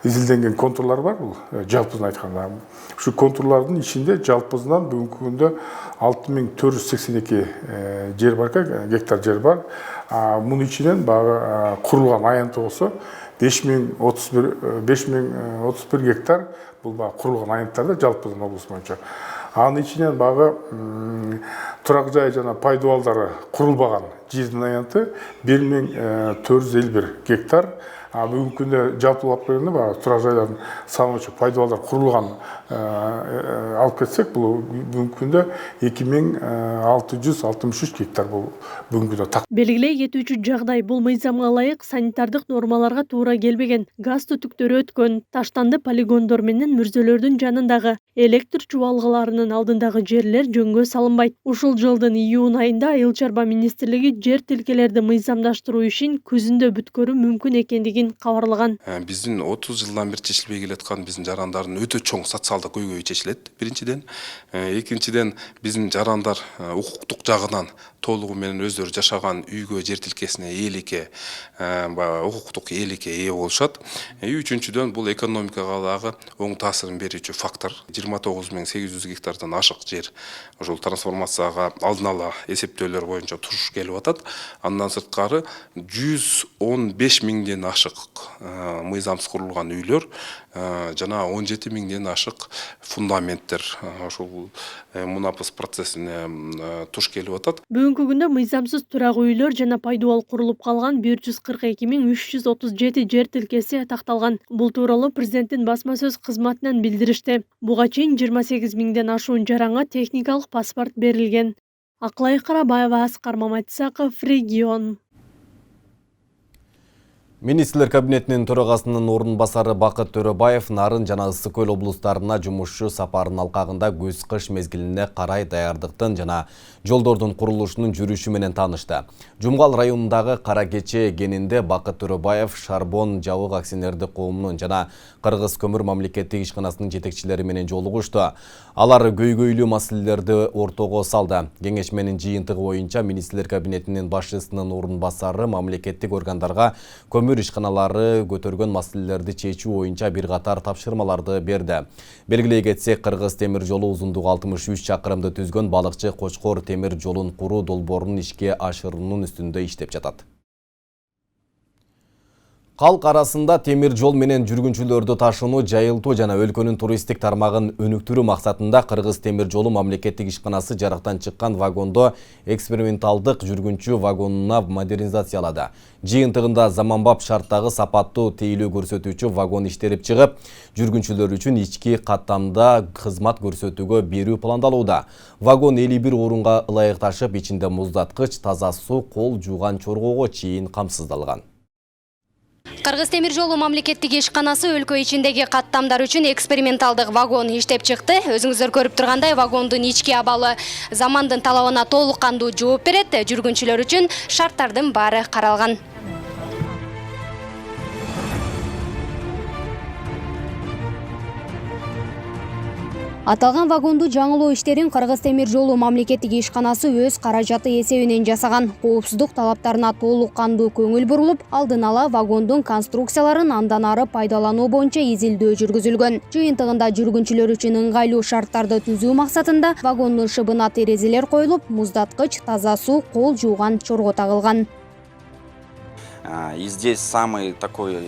изилденген контурлар бар. Бул жалпысын айтканда. Ушу контурлардын ичинде жалпысынан бүгүнкү күндө 6482 жер бар, гектар жер бар. Мунун ичинен багы курулган аянты болсо 5031 гектар бул багы курулган аянттарда жалпыдан облус боюнча. Анын ичинен багы турак жай жана пайдубалдары курулбаган жердин аянты 1451 гектар. Бүгүнкү күндө жалпылап келгенде багы турак жайлардын саны боюнча пайдубалдар курулган алып кетсек, бул бүгүнкү күндө 2663 гектар бул бүгүнкү күндө так. Белгилей кетүүчү жагдай, бул мыйзамга ылайык санитардык нормаларга туура келбеген, газ түтүктөрү өткөн, таштанды полигондор менен мүрзөлөрдүн жанындагы электр чубалгыларынын алдындагы жерлер жөнгө салынбайт. Ушул жылдын июнь айында Айыл чарба министрлиги жер тилкелерди мыйзамдаштыруу ишин күзүндө бүткөрүү мүмкүн экендигин кабарлаган. Биздин 30 жылдан бери чечилбей келаткан биздин жарандардын өтө чоң социалдык көйгөйү чечилет. Биринчиден, экинчиден биздин жарандар укуктук жагынан толугу менен өздөрү жашаган үйгө жер тилкесине ээликке, укуктук ээликке ээ болушат. Үчүнчүдөн бул экономикага дагы оң таасирин берүүчү фактор. 29800 гектардан ашык жер ошол трансформацияга алдын ала эсептөөлөр боюнча туш келип атат. Андан сырткары 115 000ден ашык мыйзамсыз курулган үйлөр жана 17 000ден ашык фундаменттер ошол мунапыс процессине туш келип атат. Бүгүнкү күндө мыйзамсыз турак үйлөр жана пайдубал курулуп калган 142337 жер тилкеси такталган. Бул тууралуу президенттин басма сөз кызматынан билдиришти. Буга чейин 28 000ден ашуун жаранга техникалык паспорт берилген. Аклай Карабаева, Аскар Маматисаков, Регион. Министрлер кабинетінің төрағасының орынбасары Бақыт Төрөбаев Нарын жана Ысык Көл облустарына жумушчу сапарын алкагында көз кыш мезгилине карай даярдыктын жана жолдордун курулушунун жүрүшү менен таанышты. Жумгал районундагы Кара Кече кенинде Бақыт Төрөбаев Шарбон жабык акционердик коомунун жана Кыргыз көмүр мамлекеттик ишканасынын жетекчилери менен жолугушту. Алар көйгөйлүү маселелерди ортого салды. Кеңешменин жыйынтыгы боюнча министрлер кабинетинин башчысынын орунбасары мамлекеттик органдарга көмүр ишканалары көтөргөн маселелерди чечүү боюнча бир катар тапшырмаларды берди. Белгилей кетсек, Кыргыз темир жолу узундугу 63 чакырымды түзгөн балыкчы Кочкор темир жолун куруу долбоорун ишке ашыруунун үстүндө иштеп жатат. Калк арасында темир жол менен жүргүнчүлөрдү ташууну жайылтуу жана өлкөнүн туристтик тармагын өнүктүрүү максатында Кыргыз темир жолу мамлекеттик ишканасы жарыктан чыккан вагондо эксперименталдык жүргүнчү вагонуна модернизациялады. Жыйынтыгында заманбап шарттагы сапаттуу тейлөө көрсөтүүчү вагон иштелип чыгып, жүргүнчүлөр үчүн ички каттамда кызмат көрсөтүүгө берүү пландалууда. Вагон 51 орунга ылайыкташып, ичинде муздаткыч, таза суу, кол жууган чоргоого чейин камсыздалган. Кыргыз темир жолу мамлекеттик ишканасы өлкө ичиндеги каттамдар үчүн эксперименталдык вагон иштеп чыкты. Өзүңүздөр көрүп тургандай, вагондун ички абалы замандын талабына толук кандуу жооп берет. Жүргүнчүлөр үчүн шарттардын баары каралган. Аталган вагонду жаңылоо иштерин Кыргыз темир жолу мамлекеттик ишканасы өз каражаты эсебинен жасаган. Коопсуздук талаптарына толук кандуу көңүл бурулуп, алдын ала вагондун конструкцияларын андан ары пайдалануу боюнча изилдөө жүргүзүлгөн. Жыйынтыгында жүргүнчүлөр үчүн ыңгайлуу шарттарды түзүү максатында вагондун шыбына терезелер коюлуп, муздаткыч, таза суу, кол жууган чорго тагылган. И здесь самый такой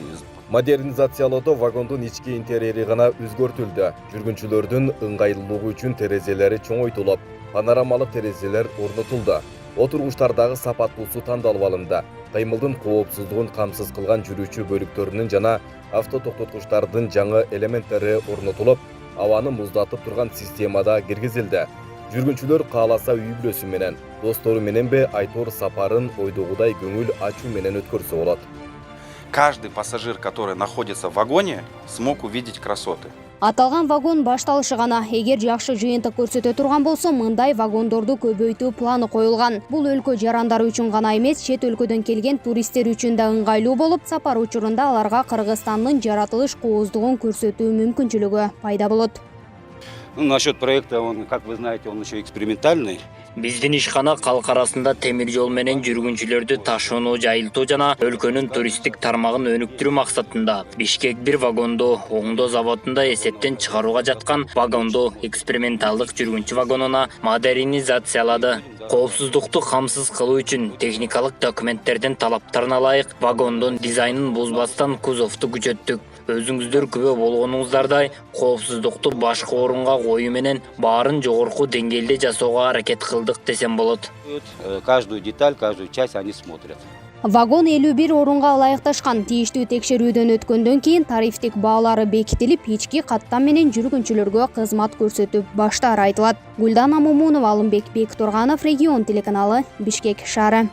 Модернизациялоодо вагондун ички интерьери гана өзгөртүлдү. Жүргүнчүлөрдүн ыңгайлуулугу үчүн терезелери чоңойтулуп, панорамалык терезелер орнотулду. Отургучтардагы сапаттуусу тандалып алынды. Кыймылдын коопсуздугун камсыз кылган жүрүүчү бөлүктөрүнүн жана автотоктоткучтардын жаңы элементтери орнотулуп, абаны муздатып турган системада киргизилди. Жүргүнчүлөр кааласа үй бүлөсү менен, достору мененбе айтор сапарын ойдогудай көңүл ачуу менен өткөрсө болот. Каждый пассажир, который находится в вагоне, смог увидеть красоты. Аталган вагон башталышы гана. Эгер жакшы жыйынтык көрсөтө турган болсо, мындай вагондорду көбөйтүү планы коюлган. Бул өлкө жарандары үчүн гана эмес, чет өлкөдөн келген туристтер үчүн да ыңгайлуу болуп, сапар учурунда аларга Кыргызстандын жаратылыш кооздугун көрсөтүү мүмкүнчүлүгү пайда болот. Насчет проекта, как вы знаете, он еще экспериментальный. Биздин ишкана калк арасында темир жол менен жүргүнчүлөрдү ташууну жайылтуу жана өлкөнүн туристтик тармагын өнүктүрүү максатында Бишкек 1 вагондо оңдоо заводунда эсептен чыгарууга жаткан вагонду эксперименталдык жүргүнчү вагонуна модернизациялады. Коопсуздукту камсыз кылуу үчүн техникалык документтердин талаптарына ылайык вагондун дизайнын бузбастан кузовду күчөттүк. Өзүңүздөр күбө болгонуңуздардай, коопсуздукту башка орунга коюу менен баарын жогорку деңгээлде жасоого аракет кылдык десем болот. Каждую деталь, каждую часть они смотрят. Вагон 51 орунга ылайыкташкан. Тийиштүү текшерүүдөн өткөндөн кийин тарифтик баалары бекитилип, ички каттам менен жүргүнчүлөргө кызмат көрсөтүп баштаары айтылат. Гүлдана Момунова, Алымбек Бектурганов, Регион телеканалы, Бишкек шаары.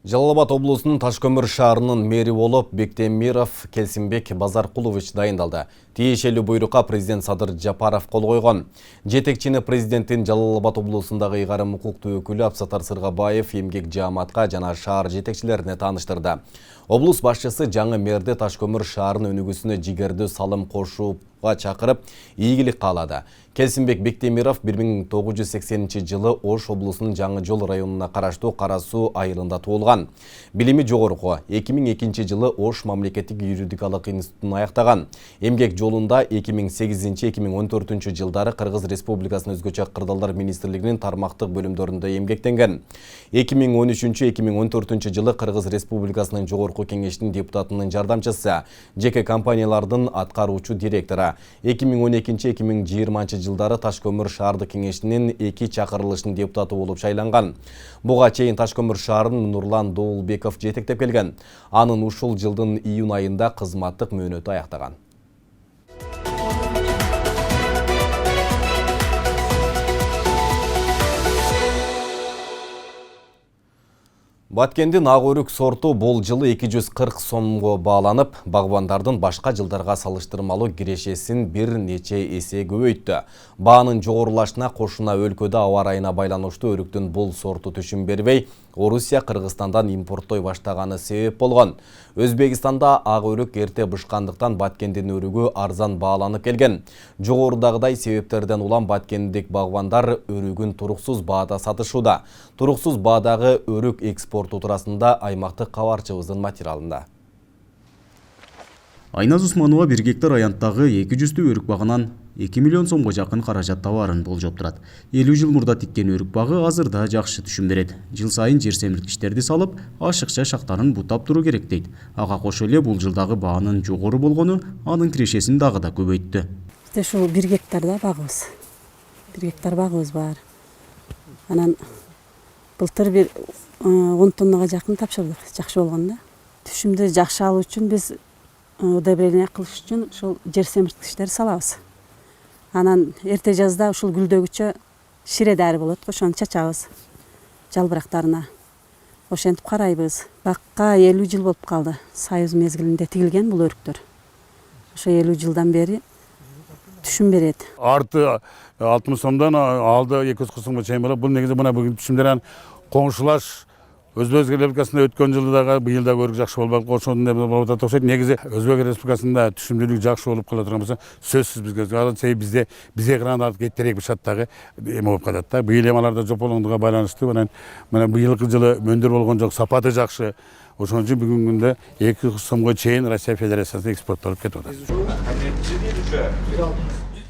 Жалал Абад облусунун Ташкөмүр шаарынын мэри болуп Бектемиров Келсинбек Базаркулович дайындалды. Тиешелүү буйрукка президент Садыр Жапаров кол койгон. Жетекчини президенттин Жалал Абад облусундагы ыйгарым укуктуу өкүлү Абсатар Сыргабаев эмгек жааматка жана шаар жетекчилерине тааныштырды. Облус башчысы жаңы мэрди Ташкөмүр шаарынын өнүгүүсүнө жигердүү салым кошууга чакырып, ийгилик каалады. Келсинбек Бектемиров 1980-жылы Ош облусунун Жаңы Жол районуна караштуу Кара Суу айылында туулган. Билими жогорку. 2002-жылы Ош мамлекеттик юридикалык институтун аяктаган. Эмгек жолунда 2008-2014 жылдары Кыргыз Республикасынын өзгөчө кырдаалдар министрлигинин тармактык бөлүмдөрүндө эмгектенген. 2013-2014 жылы Кыргыз Республикасынын жогорку кеңештин депутатынын жардамчысы, жеке компаниялардын аткаруучу директору. 2012-2020 жылдары Ташкөмүр шаардык кеңешинин 2 чакырылышынын депутаты болуп шайланган. Буга чейин Ташкөмүр шаарын Нурлан Доолбеков жетектеп келген. Анын ушул жылдын июнь айында кызматтык мөөнөтү аяктаган. Баткендин ак өрүк сорту бул жылы 240 сомго бааланып, багбандардын башка жылдарга салыштырмалуу кирешесин бир нече эсе көбөйттү. Баанын жогорулашына кошуна өлкөдө аба ырайына байланыштуу өрүктүн бул сорту түшүн бербей, Орусия Кыргызстандан импорттой баштаганы себеп болгон. Өзбекстанда ак өрүк эрте бышкандыктан Баткендин өрүгү арзан бааланып келген. Жогорудагыдай себептерден улам баткендик багбандар өрүгүн туруксуз баада сатышууда. Туруксуз баадагы өрүк экспорту туурасында аймактык кабарчыбыздын материалында. Айназ Усманова 1 гектар аянттагы 200 өрүк багынан 2 миллион сомго жакын каражат табарын болжоп турат. 50 жыл мурда тиккен өрүк багы азырда жакшы түшүм берет. Жыл сайын жер семирткичтерди салып, ашыкча шактарын бутап туруу керек дейт. Ага кошо эле бул жылдагы баанын жогору болгону анын кирешесин дагы да көбөйттү. Бизде ушул 1 гектарда багыбыз. 1 гектар багыбыз бар. Анан былтыр бир 10 тоннага жакын тапшырдык. Жакшы болгон да. Түшүмдү жакшы алуу үчүн биз удобрение кылыш үчүн ушул жер семирткичтерди салабыз. Анан эрте жазда ушул гүлдөгүчө шире дары болот, ошону чачабыз жалбырактарына. Ошентип карайбыз. Бакка 50 жыл болуп калды. Союз мезгилинде тигилген бул өрүктөр. Ошо 50 жылдан бери түшүм берет. Арты 60 сомдон алды 240 сомго чейин болот. Бул негизи мына бүгүн түшүмдөр коңшулаш Өзбек Республикасында өткөн жылдагы быйыл да өрүк жакшы болбок. Ошондой болуп атат. Негизи Өзбек Республикасында түшүмдүүлүк жакшы болуп кала турган болсо, сөзсүз бизге гранат кеттерек бир шаттагы эме болуп калат да. Быйыл эмаларда жоп болгондуга байланыштуу мына быйылкы жылы мөндөр болгон жок, сапаты жакшы. Ошон үчүн бүгүнкү күндө 200 сомго чейин Россия Федерациясына экспорттолуп кетип атат.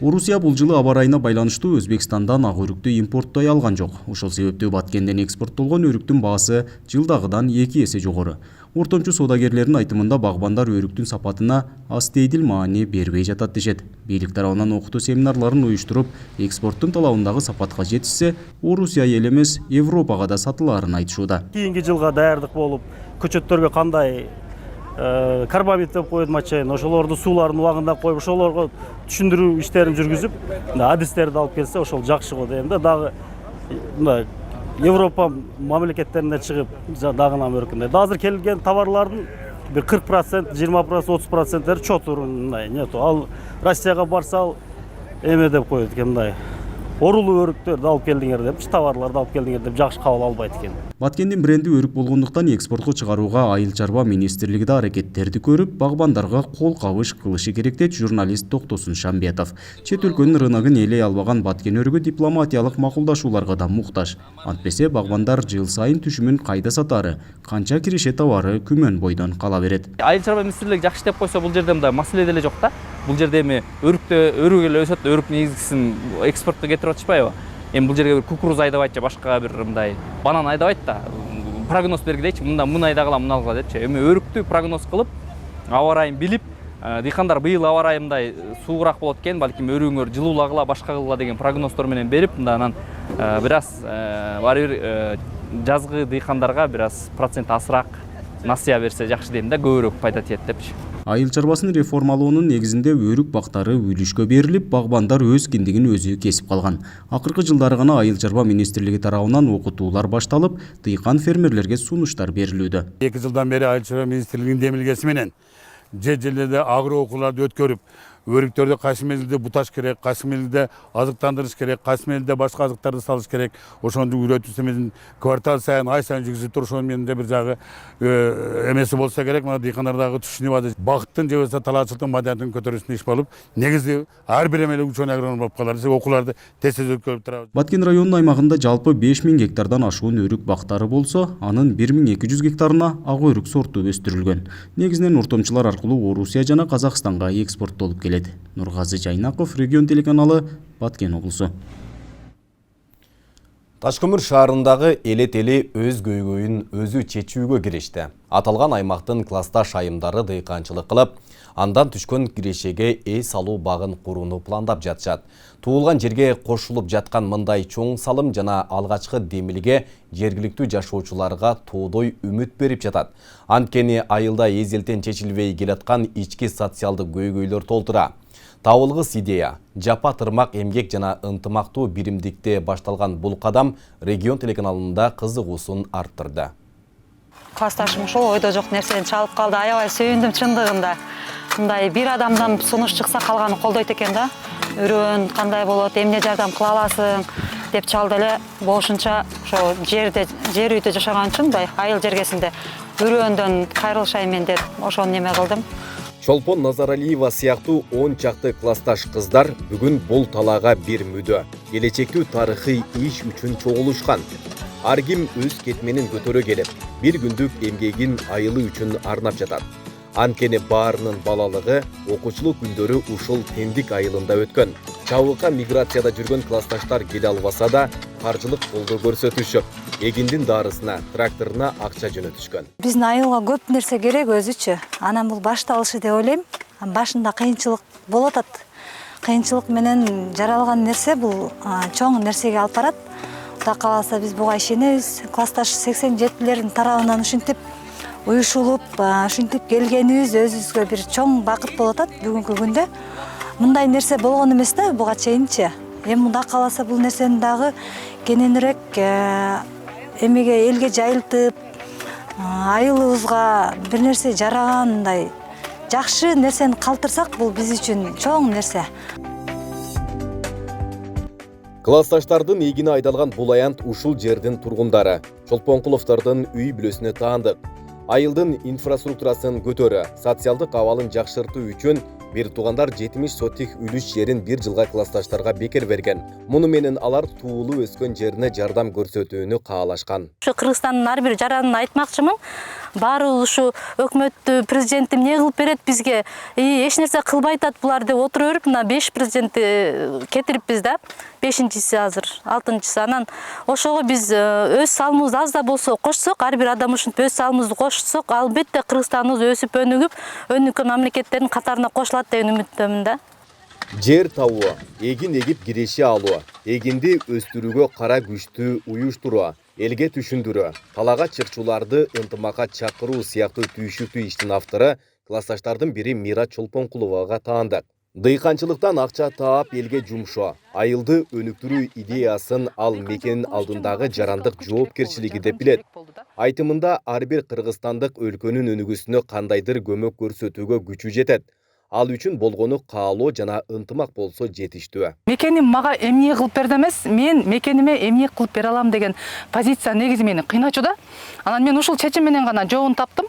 Орусия бул жылы аба ырайына байланыштуу Өзбекстандан ак өрүктү импорттой алган жок. Ошол себептүү Баткенден экспорттолгон өрүктүн баасы жылдагыдан 2 эсе жогору. Ортомчу соодагерлердин айтымында багбандар өрүктүн сапатына астейдил маани бербей жатат дешет. Бийлик тарабынан окутуу семинарларын уюштуруп, экспорттун талабындагы сапатка жетишсе, Орусия эл эмес, Европага да сатылаарын айтышууда. Кийинки жылга даярдык болуп, көчөттөргө кандай карбамид деп коюлма чейин, ошолорду сууларын убагында коюп, ошолорго түшүндүрүү иштерин жүргүзүп, адистерди алып келсе, ошол жакшы го дейм да. Дагы Европа мамлекеттерине чыгып, дагынам өркүндөй. Азыр келген товарлардын бир 40%, 20%, 30% чотур нету. Ал Россияга барса, эме деп коет экен мындай. Орулуу өрүктөрдү алып келдиңер деп, товарларды алып келдиңер деп жакшы кабыл албайт экен. Баткендин бренди өрүк болгондуктан экспортко чыгарууга Айыл чарба министрлиги да аракеттерди көрүп, багбандарга кол кабыш кылышы керек дейт журналист Токтосун Шамбетов. Чет өлкөнүн рыногун ээлей албаган Баткен өрүгү дипломатиялык макулдашууларга да муктаж. Антпесе багбандар жыл сайын түшүмүн кайда сатары, канча киреше табары күмөн бойдон кала берет. Айыл чарба министрлиги жакшы деп койсо, бул жерде мындай маселе деле жок да. Бул жерде эми өрүк эле өсөт, өрүк негизгисин экспортко кетирип атышпайбы? Эми бул жерге бир кукуруз айдабайт же башка бир мындай банан айдабайт да. Прогноз бергидейчи, мында муну айдагыла, муну алгыла депчи. Эми өрүктү прогноз кылып, аба ырайын билип, дыйкандар быйыл аба ырайы мындай суугураак болот экен, балким өрүгүңөр жылуулагыла, башка кылгыла деген прогноздор менен берип, мында анан бир аз баары бир жазгы дыйкандарга бир аз процент асыраак насыя берсе жакшы дейм да, көбүрөөк пайда тиет депчи. Айыл чарбасын реформалоонун негизинде өрүк бактары үлүшкө берилип, багбандар өз киндигин өзү кесип калган. Акыркы жылдары гана Айыл чарба министрлиги тарабынан окутуулар башталып, дыйкан фермерлерге сунуштар берилүүдө. 2 жылдан бери Айыл чарба министрлигинин демилгеси менен жерлерде агро окууларды өткөрүп, өрүктөрдү кайсы мезгилде буташ керек, кайсы мезгилде азыктандырыш керек, кайсы мезгилде башка азыктарды салыш керек. Ошону үйрөтүүсү квартал сайын, ай сайын жүргүзүп туруп, ошонун менен бир жагы эмеси болсо керек. Мына дыйкандар дагы түшүнүп алды. Бакыттын же болбосо талаачылыктын маданиятын көтөрүүсүнө иш болуп, негизи ар бир эмеле ученый агроном болуп калат. Окууларды тез-тез өткөрүп турабыз. Баткен районунун аймагында жалпы 5000 гектардан ашуун өрүк бактары болсо, анын 1200 гектарына ак өрүк сорту өстүрүлгөн. Негизинен ортомчулар аркылуу Орусия жана Казакстанга экспорттолуп келет. Нургазы Жайнаков, Регион телеканалы, Баткен облусу. Ташкөмүр шаарындагы элет эли өз көйгөйүн өзү чечүүгө киришти. Аталган аймактын классташ айымдары дыйканчылык кылып, андан түшкөн кирешеге эй салуу багын курууну пландап жатышат. Туулган жерге кошулуп жаткан мындай чоң салым жана алгачкы демилге жергиликтүү жашоочуларга тоодой үмүт берип жатат. Анткени айылда эзелтен чечилбей келаткан ички социалдык көйгөйлөр толтура. Табылгыс идея, жапа тырмак эмгек жана ынтымактуу биримдикте башталган бул кадам Регион телеканалында кызыгуусун арттырды. классташым ошол ойдо жок нерсени чалып калды. Аябай сүйүндүм чындыгында. Мындай бир адамдан сунуш чыкса калганын колдойт экен да. Үрөөн кандай болот, эмне жардам кыла аласың деп чалды эле. Ошонча ошо жер үйдө жашаган үчүн мындай айыл жергесинде үрөөндөн кайрылышайын деп ошону неме кылдым. Чолпон Назаралиева сыяктуу 10 чакты классташ кыздар бүгүн бул талаага бир мүдө. Келечектүү тарыхый иш үчүн чогулушкан. Ар ким өз кетменин көтөрө келип, бир күндүк эмгегин айылы үчүн арнап жатат. Анткени баарынын балалыгы, окуучулук күндөрү ушул Тендик айылында өткөн. Чабыкка миграцияда жүргөн классташтар келе албаса да, каржылык колдоо көрсөтүшүп, эгиндин дарысына, тракторуна акча жөнөтүшкөн. Биздин айылга көп нерсе керек өзүчө. Анан бул башталышы деп ойлойм. Башында кыйынчылык болот атат. Кыйынчылык менен жаралган нерсе бул чоң нерсеге алып барат. Кудай кааласа биз буга ишенебиз. Классташ 87-лердин тарабынан ушинтип уюшулуп, ушинтип келгенибиз өзүбүзгө бир чоң бакыт болот атат бүгүнкү күндө. Мындай нерсе болгон эмес да буга чейинчи. Эми Кудай кааласа бул нерсени дагы кененирээк эмеге элге жайылтып, айылыбызга бир нерсе жарагандай жакшы нерсени калтырсак бул биз үчүн чоң нерсе. Классташтардын эгини айдалган бул аянт ушул жердин тургундары. Чолпонкуловдордун үй бүлөсүнө таандык. Айылдын инфраструктурасын көтөрө, социалдык абалын жакшыртуу үчүн бир туугандар 70 сотих үлүш жерин бир жылга классташтарга бекер берген. Муну менен алар туулуу өскөн жерине жардам көрсөтүүнү каалашкан. Ушу Кыргызстандын ар бир жаранын айтмакчымын. Баарыбыз ушу өкмөттү, президенти эмне кылып берет бизге? Эч нерсе кылбай атат булар деп отура берип, мына 5 президентти кетириппиз да. 5-чиси азыр, 6-чысы. Анан ошого биз өз салымыбызды аз да болсо кошсок, ар бир адам ушинтип өз салымыбызды кошсок, албетте Кыргызстаныбыз өсүп өнүгүп мамлекеттердин катарына кошулат деген үмүттөмүн да. Жер табуу, эгин эгип киреше алуу, эгинди өстүрүүгө кара күчтү уюштуруу, элге түшүндүрүү, талаага чыкчуларды ынтымакка чакыруу сыяктуу түйшүктүү иштин автору классташтардын бири Мира Чолпонкуловага таандык. Дыйканчылыктан акча таап элге жумшоо, айылды өнүктүрүү идеясын ал мекенин алдындагы жарандык жоопкерчилиги деп билет. Айтымында ар бир кыргызстандык өлкөнүн өнүгүүсүнө кандайдыр көмөк көрсөтүүгө күчү жетет. Ал үчүн болгону каалоо жана ынтымак болсо жетиштүү. Мекеним мага эмне кылып берди эмес, мен мекениме эмне кылып бере алам деген позиция негизи мени кыйначу да. Анан мен ушул чечим менен гана жообун таптым.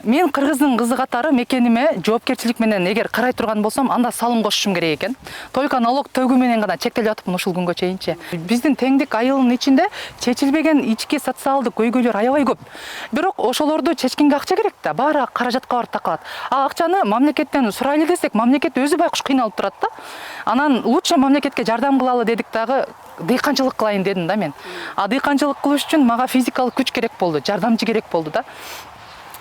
Мен кыргыздын кызы катары мекениме жоопкерчилик менен эгер карай турган болсом, анда салым кошушум керек экен. Только налог төгүү менен гана чектелип атыпмын ушул күнгө чейинчи. Биздин Теңдик айылынын ичинде чечилбеген ички социалдык көйгөйлөр аябай көп. Бирок ошолорду чечкенге акча керек да, баары каражатка барып такалат. А акчаны мамлекеттен сурайлы десек, мамлекет өзү байкуш кыйналып турат да. Анан лучше мамлекетке жардам кылалы дедик дагы дыйканчылык кылайын дедим да мен. А дыйканчылык кылыш үчүн мага физикалык күч керек болду, жардамчы керек болду да.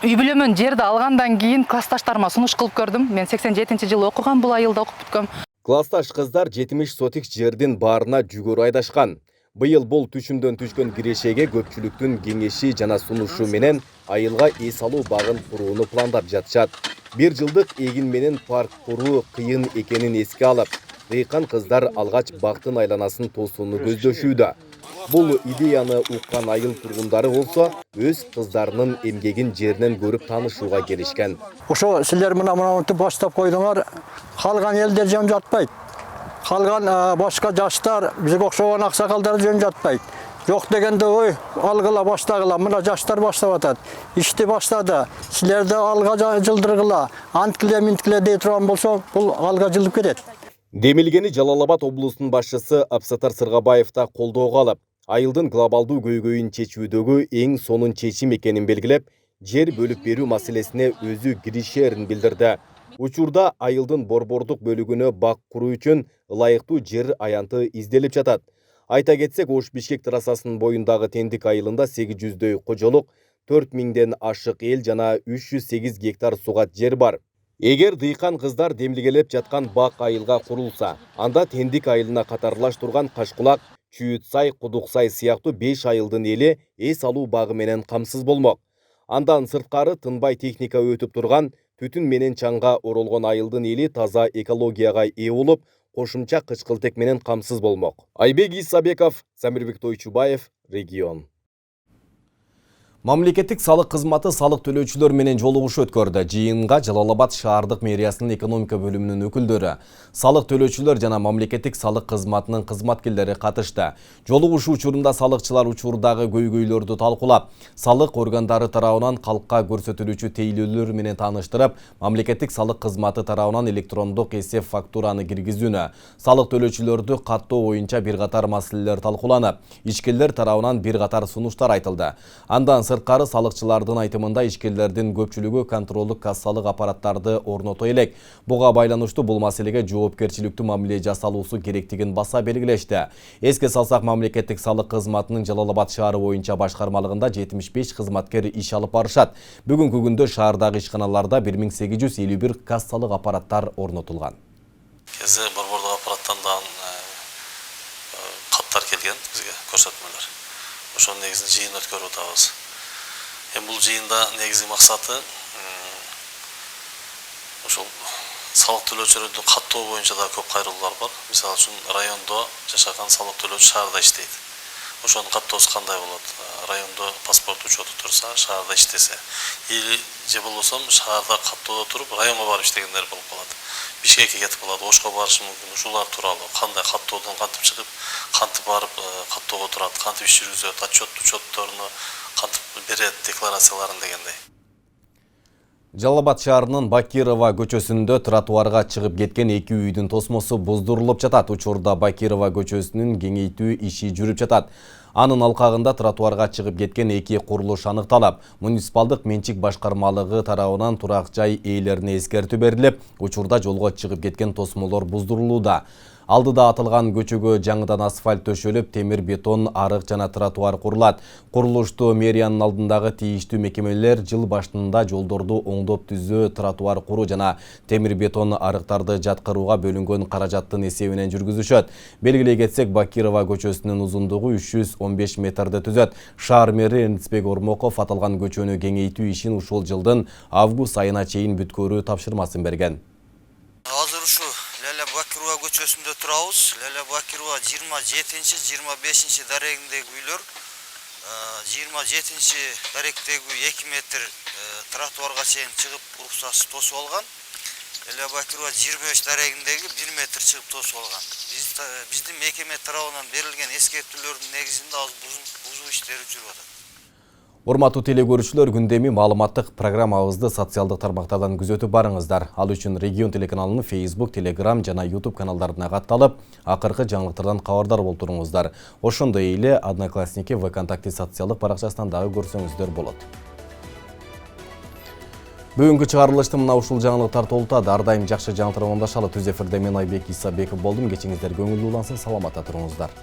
Үй бүлөмөн жерди алгандан кийин классташтарыма сунуш кылып көрдүм. Мен 87-жылы окугам, бул айылда окуп бүткөм. Классташ кыздар 70 сотих жердин баарына жүгөрү айдашкан. Быйыл бул түшүмдөн түшкөн кирешеге көпчүлүктүн кеңеши жана сунушу менен айылга эс алуу багын курууну пландап жатышат. Бир жылдык эгин менен парк куруу кыйын экенин эске алып, дыйкан кыздар алгач бактын айланасын тосууну көздөшүүдө. Бул идеяны уккан айыл тургундары болсо, өз кыздарынын эмгегин жеринен көрүп таанышууга келишкен. Ошо силер мына баштап койдуңар, калган элдер жөн жатпайт. Калган башка жаштар, бизге окшогон аксакалдар жөн жатпайт. Жок дегенде ой, алгыла баштагыла, мына жаштар баштап атат. Ишти баштады. Силерди алга жылдыргыла, анткиле минткиле дей турган болсо, бул алга жылып кетет. Демилгени Жалал-Абад облусунун башчысы Абсатар Сыргабаев да колдоого алып, айылдын глобалдуу көйгөйүн чечүүдөгү эң сонун чечим экенин белгилеп, жер бөлүп берүү маселесине өзү киришерин билдирди. Учурда айылдын борбордук бөлүгүнө бак куруу үчүн ылайыктуу жер аянты изделип жатат. Айта кетсек, Ош-Бишкек трассасынын боюндагы Тендик айылында 800дөй кожолук, 4000ден ашык эл жана 308 гектар сугат жер бар. Эгер дыйкан кыздар демилгелеп жаткан бак айылга курулса, анда Тендик айылына катарлаштырган Кашкулак, Чүйүт-Сай, Кудук-Сай сыяктуу 5 айылдын эли эс алуу багы менен камсыз болмок. Андан сырткары тынбай техника өтүп турган, түтүн менен чаңга оролгон айылдын эли таза экологияга ээ болуп, кошумча кычкылтек менен камсыз болмок. Айбек Исабеков, Самирбек Тойчубаев, Регион. Мамлекеттик салык кызматы салык төлөөчүлөр менен жолугуш өткөрдү. Жыйынга Жалал-Абад шаардык мэриясынын экономика бөлүмүнүн өкүлдөрү, салык төлөөчүлөр жана мамлекеттик салык кызматынын кызматкерлери катышты. Жолугуш учурунда салыкчылар учурдагы көйгөйлөрдү талкуулап, салык органдары тарабынан калкка көрсөтүлүүчү тейлөөлөр менен тааныштырып, мамлекеттик салык кызматы тарабынан электрондук эсеп фактураны киргизүүнү, салык төлөөчүлөрдү каттоо боюнча бир катар маселелер талкууланып, ишкерлер тарабынан бир катар сунуштар айтылды. Андан сырткары салыкчылардын айтымында ишкерлердин көпчүлүгү контролдук кассалык аппараттарды орното элек. Буга байланыштуу бул маселеге жоопкерчиликтүү мамиле жасалуусу керектигин баса белгилешти. Эске салсак, мамлекеттик салык кызматынын Жалал-Абад шаары боюнча башкармалыгында 75 кызматкер иш алып барышат. Бүгүнкү күндө шаардагы ишканаларда 1851 кассалык аппараттар орнотулган. Кезде борбордук аппараттан да каттар келген бизге көрсөтмөлөр. Ошонун негизинде жыйын өткөрүп атабыз. Бул жыйында негизги максаты ошол салык төлөөчүлөрдү каттоо боюнча да көп кайрылуулар бар. Мисалы үчүн райондо жашаган салык төлөөчү шаарда иштейт. Ошонун каттоосу кандай болот? Райондо паспорт учету турса, шаарда иштесе, или же болбосо шаарда каттоодо туруп, районго барып иштегендер болуп калат. Бишкекке кетип калат, Ошко барышы мүмкүн. Ушулар тууралуу кандай каттоодон кантип чыгып, кантип барып каттоого турат, кантип иш жүргүзөт, отчетторуну кантип берет, декларацияларын дегендей. Жалал-Абад шаарынын Бакирова көчөсүндө тротуарга чыгып кеткен 2 үйдүн тосмосу буздурулуп жатат. Учурда Бакирова көчөсүнүн кеңейтүү иши жүрүп жатат. Анын алкагында тротуарга чыгып кеткен 2 курулуш аныкталып, муниципалдык менчик башкармалыгы тарабынан турак жай ээлерине эскертүү берилип, учурда жолго чыгып кеткен тосмолор буздурулууда. Алдыда атылган көчөгө жаңыдан асфальт төшөлүп, темир бетон арык жана тротуар курулат. Курулушту мэриянын алдындагы тийиштүү мекемелер жыл башында жолдорду оңдоп түзөө, тротуар куруу жана темир бетон арыктарды жаткырууга бөлүнгөн каражаттын эсебинен жүргүзүшөт. Белгилей кетсек, Бакирова көчөсүнүн узундугу 315 метрди түзөт. Шаар мэри Эрнистбек Ормоков аталган көчөнү кеңейтүү ишин ушул жылдын август айына чейин бүткөрүү тапшырмасын берген. Азыр ушу Бакирова көчөсүндө турабыз. Бакирова 27-25 дарегиндеги үйлөр 27 даректеги 2 метр тротуарга чейин чыгып уруксатсыз тосуп алган. Бакирова 25 дарегиндеги 1 метр чыгып тосуп алган. Биздин мекеме тарабынан берилген эскертүүлөрдүн негизинде азыр бузуу иштери жүрүп атат. Урматтуу телекөрүүчүлөр, күндөмү маалыматтык программабызды социалдык тармактардан күзөтүп барыңыздар. Ал үчүн Регион телеканалынын Facebook, Telegram жана YouTube каналдарына катталып, акыркы жаңылыктардан кабардар болуп туруңуздар. Ошондой эле Одноклассники, ВКонтакте социалдык баракчасынан дагы көрсөңүздөр болот. Бүгүнкү чыгарылышты мына ушул жаңылыктар толтурат. Ар дайым жакшы жаңылыктар оңдошалы. Түз эфирде мен Айбек Исабеков болдум. Кечиңиздер көңүлдүү улансын, саламатта туруңуздар.